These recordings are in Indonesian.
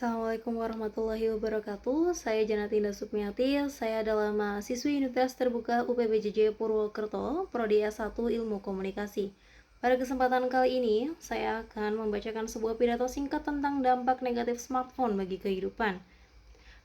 Assalamualaikum warahmatullahi wabarakatuh. Saya Janatina Supmiati. Saya adalah mahasiswi Universitas Terbuka UPBJJ Purwokerto, Prodi S1 Ilmu Komunikasi. Pada kesempatan kali ini, saya akan membacakan sebuah pidato singkat tentang dampak negatif smartphone bagi kehidupan.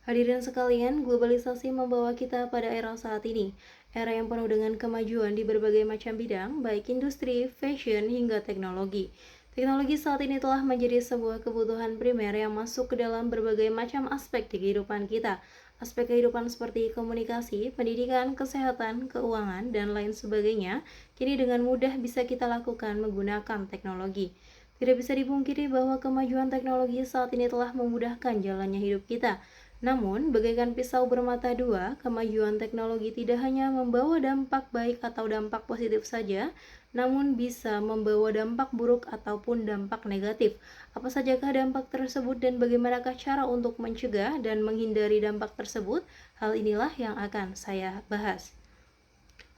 Hadirin sekalian, globalisasi membawa kita pada era saat ini, era yang penuh dengan kemajuan di berbagai macam bidang, baik industri, fashion, hingga teknologi. Teknologi saat ini telah menjadi sebuah kebutuhan primer yang masuk ke dalam berbagai macam aspek di kehidupan kita. Aspek kehidupan seperti komunikasi, pendidikan, kesehatan, keuangan, dan lain sebagainya, kini dengan mudah bisa kita lakukan menggunakan teknologi. Tidak bisa dipungkiri bahwa kemajuan teknologi saat ini telah memudahkan jalannya hidup kita. Namun, bagaikan pisau bermata dua, kemajuan teknologi tidak hanya membawa dampak baik atau dampak positif saja, namun bisa membawa dampak buruk ataupun dampak negatif. Apa sajakah dampak tersebut dan bagaimanakah cara untuk mencegah dan menghindari dampak tersebut? Hal inilah yang akan saya bahas.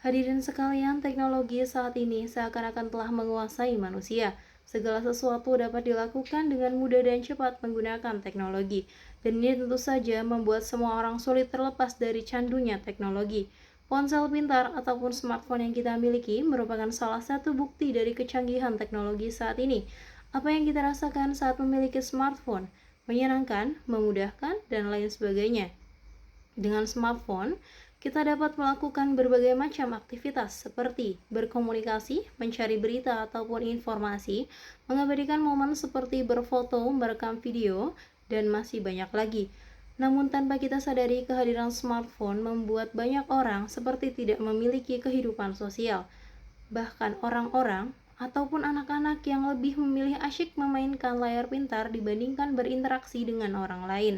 Hadirin sekalian, teknologi saat ini seakan-akan telah menguasai manusia. Segala sesuatu dapat dilakukan dengan mudah dan cepat menggunakan teknologi. Dan ini tentu saja membuat semua orang sulit terlepas dari candunya teknologi. Ponsel pintar ataupun smartphone yang kita miliki merupakan salah satu bukti dari kecanggihan teknologi saat ini. Apa yang kita rasakan saat memiliki smartphone? Menyenangkan, memudahkan, dan lain sebagainya. Dengan smartphone, kita dapat melakukan berbagai macam aktivitas seperti berkomunikasi, mencari berita ataupun informasi, mengabadikan momen seperti berfoto, merekam video, dan masih banyak lagi. Namun tanpa kita sadari, kehadiran smartphone membuat banyak orang seperti tidak memiliki kehidupan sosial. Bahkan orang-orang ataupun anak-anak yang lebih memilih asyik memainkan layar pintar dibandingkan berinteraksi dengan orang lain.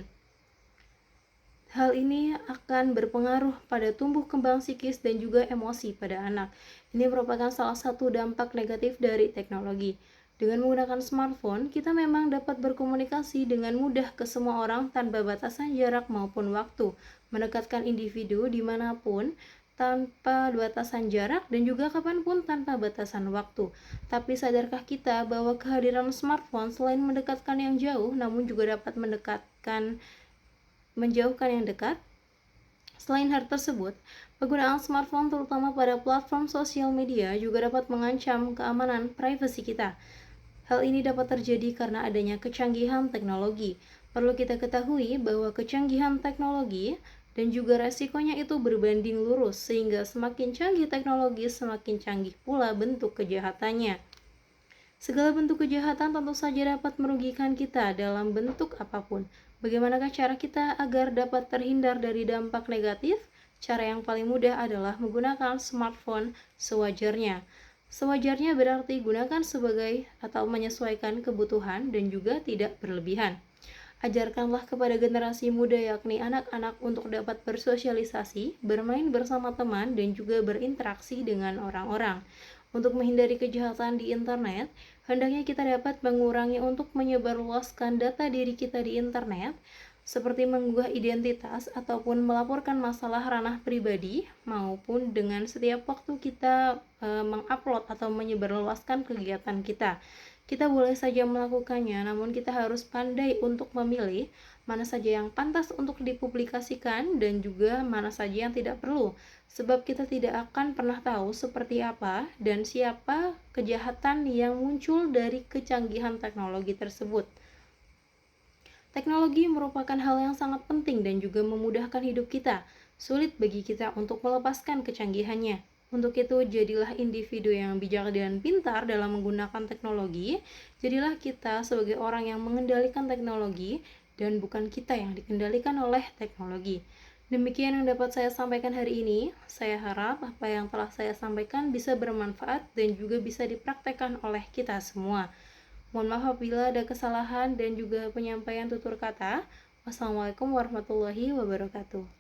Hal ini akan berpengaruh pada tumbuh kembang psikis dan juga emosi pada anak. Ini merupakan salah satu dampak negatif dari teknologi. Dengan menggunakan smartphone, kita memang dapat berkomunikasi dengan mudah ke semua orang tanpa batasan jarak maupun waktu, mendekatkan individu dimanapun tanpa batasan jarak dan juga kapanpun tanpa batasan waktu. Tapi sadarkah kita bahwa kehadiran smartphone selain mendekatkan yang jauh, namun juga dapat menjauhkan yang dekat? Selain hal tersebut, penggunaan smartphone terutama pada platform sosial media juga dapat mengancam keamanan privasi kita. Hal ini dapat terjadi karena adanya kecanggihan teknologi. Perlu kita ketahui bahwa kecanggihan teknologi dan juga resikonya itu berbanding lurus, sehingga semakin canggih teknologi, semakin canggih pula bentuk kejahatannya. Segala bentuk kejahatan tentu saja dapat merugikan kita dalam bentuk apapun. Bagaimanakah cara kita agar dapat terhindar dari dampak negatif? Cara yang paling mudah adalah menggunakan smartphone sewajarnya. Sewajarnya berarti gunakan sebagai atau menyesuaikan kebutuhan dan juga tidak berlebihan. Ajarkanlah kepada generasi muda yakni anak-anak untuk dapat bersosialisasi, bermain bersama teman, dan juga berinteraksi dengan orang-orang. Untuk menghindari kejahatan di internet, hendaknya kita dapat mengurangi untuk menyebarluaskan data diri kita di internet, seperti mengunggah identitas ataupun melaporkan masalah ranah pribadi, maupun dengan setiap waktu kita mengupload atau menyebarluaskan kegiatan kita. Kita boleh saja melakukannya, namun kita harus pandai untuk memilih mana saja yang pantas untuk dipublikasikan dan juga mana saja yang tidak perlu. Sebab kita tidak akan pernah tahu seperti apa dan siapa kejahatan yang muncul dari kecanggihan teknologi tersebut. Teknologi merupakan hal yang sangat penting dan juga memudahkan hidup kita. Sulit bagi kita untuk melepaskan kecanggihannya. Untuk itu, jadilah individu yang bijak dan pintar dalam menggunakan teknologi. Jadilah kita sebagai orang yang mengendalikan teknologi dan bukan kita yang dikendalikan oleh teknologi. Demikian yang dapat saya sampaikan hari ini. Saya harap apa yang telah saya sampaikan bisa bermanfaat dan juga bisa dipraktekkan oleh kita semua. Mohon maaf apabila ada kesalahan dan juga penyampaian tutur kata. Wassalamualaikum warahmatullahi wabarakatuh.